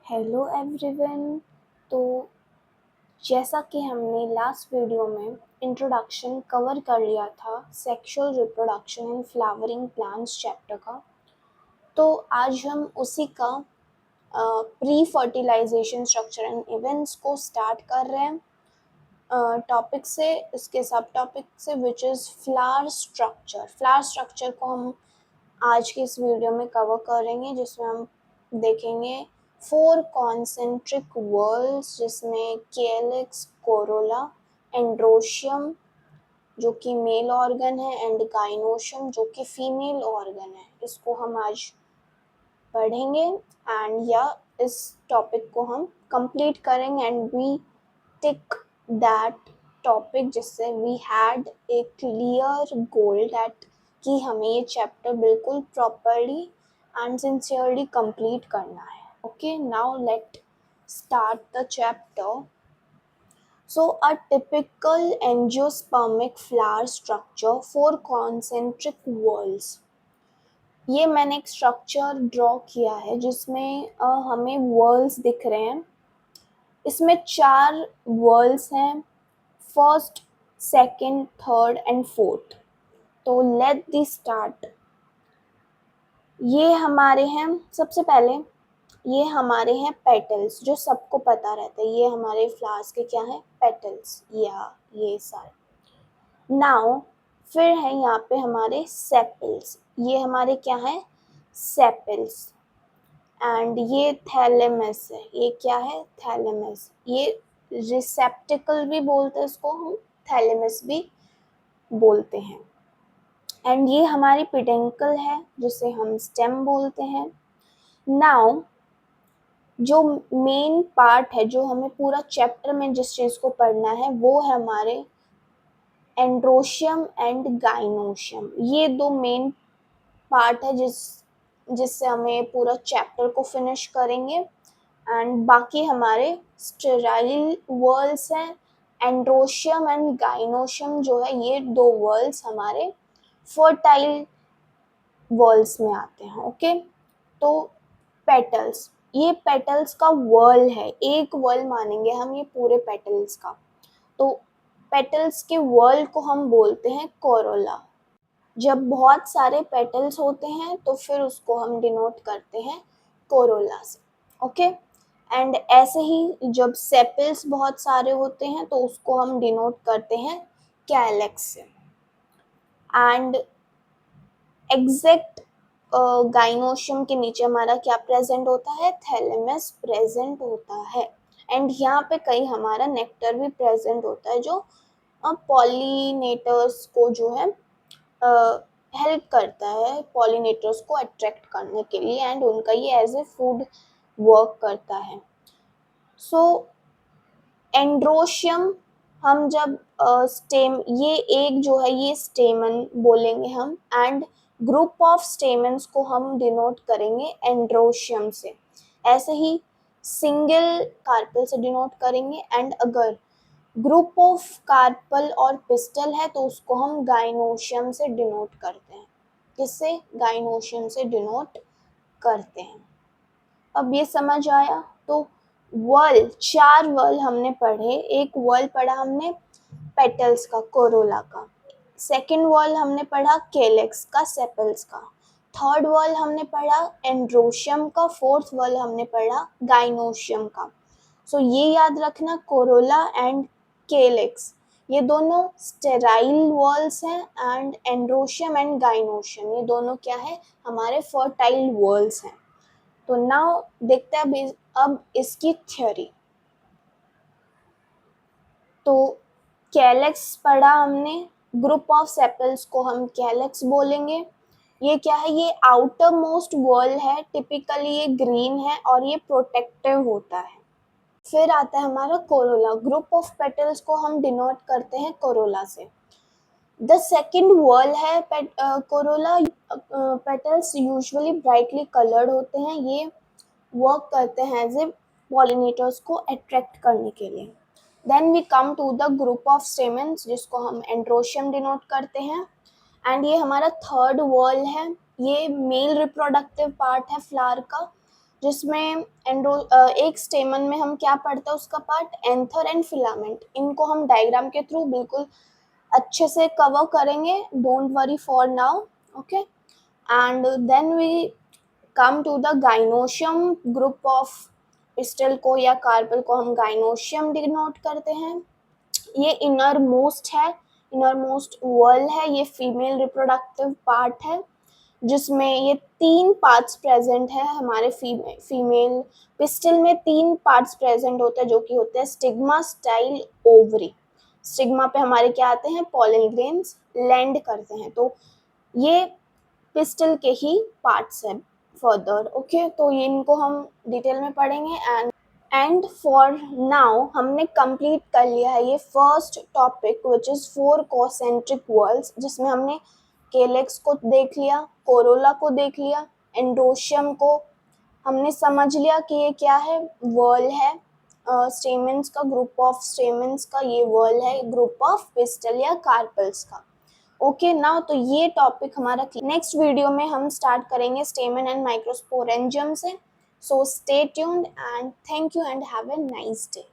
Hello everyone. तो जैसा कि हमने लास्ट वीडियो में इंट्रोडक्शन कवर कर लिया था sexual reproduction in flowering plants chapter का, तो आज हम उसी का pre fertilization structure and events को स्टार्ट कर रहे हैं टॉपिक से, इसके सब टॉपिक से which is flower structure. Flower structure को हम आज के इस वीडियो में कवर करेंगे, जिसमें हम देखेंगे 4 कॉन्सेंट्रिक वॉल्स, जिसमें केलिक्स, कोरोला, एंड्रोशियम जो कि मेल ऑर्गन है एंड गाइनोशियम जो कि फीमेल ऑर्गन है। इसको हम आज पढ़ेंगे एंड या इस टॉपिक को हम कंप्लीट करेंगे and we tick that topic, जिससे we had a clear goal that कि हमें ये चैप्टर बिल्कुल प्रॉपरली एंड सिंसियरली कंप्लीट करना है। Okay, now let start the chapter. So a typical angiospermic flower structure, 4 concentric whorls. ये मैंने एक स्ट्रक्चर ड्रॉ किया है जिसमें हमें whorls दिख रहे हैं। इसमें 4 whorls हैं, first, second, third and fourth. तो लेट दी स्टार्ट। ये हमारे हैं, सबसे पहले ये हमारे हैं पेटल्स, जो सबको पता रहता है ये हमारे फ्लावर्स के क्या है, पेटल्स या ये सारे। नाउ फिर है यहाँ पे हमारे सेपल्स, ये हमारे क्या है, सेपल्स। एंड ये थैलेमस है, ये क्या है, थैलेमस। ये रिसेप्टिकल भी बोलते हैं इसको, हम थैलेमस भी बोलते हैं। एंड ये हमारी पेडिकल है जिसे हम स्टेम बोलते हैं। नाउ जो मेन पार्ट है, जो हमें पूरा चैप्टर में जिस चीज़ को पढ़ना है, वो है हमारे एंड्रोशियम एंड गाइनोशियम। ये 2 मेन पार्ट है जिससे हमें पूरा चैप्टर को फिनिश करेंगे। एंड बाकी हमारे स्टेराइल वर्ल्स हैं, एंड्रोशियम एंड गाइनोशियम जो है, ये 2 वर्ल्स हमारे फर्टाइल वर्ल्स में आते हैं। ओके, तो पेटल्स, ये पेटल्स का वर्ल है, एक वर्ल मानेंगे हम ये पूरे पेटल्स का। तो पेटल्स के वर्ल को हम बोलते हैं कोरोला। जब बहुत सारे पेटल्स होते हैं तो फिर उसको हम डिनोट करते हैं कोरोला से। ओके, एंड ऐसे ही जब सेपल्स बहुत सारे होते हैं तो उसको हम डिनोट करते हैं कैलेक्स से। एंड एग्जैक्ट गाइनोशियम के नीचे हमारा क्या प्रेजेंट होता है, थैलेमस प्रेजेंट होता है। एंड यहाँ पे कहीं हमारा नेक्टर भी प्रेजेंट होता है, जो पॉलिनेटर्स को जो है हेल्प करता है, पॉलिनेटर्स को अट्रैक्ट करने के लिए, एंड उनका ये एज ए फूड वर्क करता है। सो एंड्रोशियम, हम जब स्टेम, ये एक जो है ये स्टेमन बोलेंगे हम, एंड ग्रुप ऑफ स्टेमन्स को हम डिनोट करेंगे एंड्रोशियम से। ऐसे ही सिंगल कार्पल से डिनोट करेंगे, एंड अगर ग्रुप ऑफ कार्पल और पिस्टल है तो उसको हम गाइनोशियम से डिनोट करते हैं। किससे, गाइनोशियम से डिनोट करते हैं। अब ये समझ आया। तो वर्ल, 4 वर्ल हमने पढ़े। एक वर्ल पढ़ा हमने पेटल्स का, कोरोला का। सेकेंड वर्ल हमने पढ़ा केलेक्स का, सेपल्स का। थर्ड वर्ल हमने पढ़ा एंड्रोशियम का। फोर्थ वर्ल हमने पढ़ा गाइनोशियम का। सो ये याद रखना, कोरोला एंड केलेक्स ये दोनों स्टेराइल वर्ल्स हैं, एंड एंड्रोशियम एंड गाइनोशियम ये दोनों क्या है, हमारे फर्टाइल वर्ल्स हैं। तो नाउ देखते हैं अब इसकी थ्योरी। तो कैलेक्स पढ़ा हमने, ग्रुप ऑफ सेपल्स को हम कैलेक्स बोलेंगे। ये क्या है, ये आउटर मोस्ट वॉल है, टिपिकली ये ग्रीन है और ये प्रोटेक्टिव होता है। फिर आता है हमारा कोरोला, ग्रुप ऑफ पेटल्स को हम डिनोट करते हैं कोरोला से। द सेकेंड वॉल है corolla, petals usually brightly coloured होते हैं, ये वर्क करते हैं एज ए पॉलिनेटर्स को अट्रैक्ट करने के लिए। Then we come to the group of stamens, जिसको हम एंड्रोशियम डिनोट करते हैं, एंड ये हमारा थर्ड वॉल है। ये मेल रिप्रोडक्टिव पार्ट है फ्लावर का, जिसमें एक स्टेमन में हम क्या पढ़ते हैं, उसका पार्ट एंथर एंड फिलामेंट। इनको हम डायग्राम के थ्रू बिल्कुल अच्छे से कवर करेंगे, don't worry for now, okay. And then we come to the gynoecium group of pistil को या कार्पल को हम गाइनोशियम डिनोट करते हैं। ये इनर मोस्ट है, इनर मोस्ट वॉल है, ये फीमेल रिप्रोडक्टिव पार्ट है, जिसमें ये 3 पार्ट्स प्रेजेंट है। हमारे फीमेल पिस्टल में 3 पार्ट्स प्रेजेंट होते हैं, जो कि होते हैं स्टिग्मा, स्टाइल, ओवरी। स्टिग्मा पे हमारे क्या आते हैं, पॉलन ग्रेन्स लैंड करते हैं। तो ये पिस्टल के ही पार्ट्स हैं फर्दर, ओके। तो ये इनको हम डिटेल में पढ़ेंगे। एंड फॉर नाउ हमने कंप्लीट कर लिया है ये first topic which is 4 concentric walls, जिसमें हमने केलेक्स को देख लिया, कोरोला को देख लिया, एंड्रोशियम को हमने समझ लिया कि ये क्या है, वर्ल है, स्टेमेंस का, ग्रुप ऑफ स्टेमेंस का ये वर्ल है, ग्रुप ऑफ पिस्टल या कार्पल्स का, ओके। नाउ तो ये टॉपिक हमारा नेक्स्ट वीडियो में हम स्टार्ट करेंगे स्टेमन एंड माइक्रोस्पोरेंजियम से। So stay tuned and thank you and have a nice day.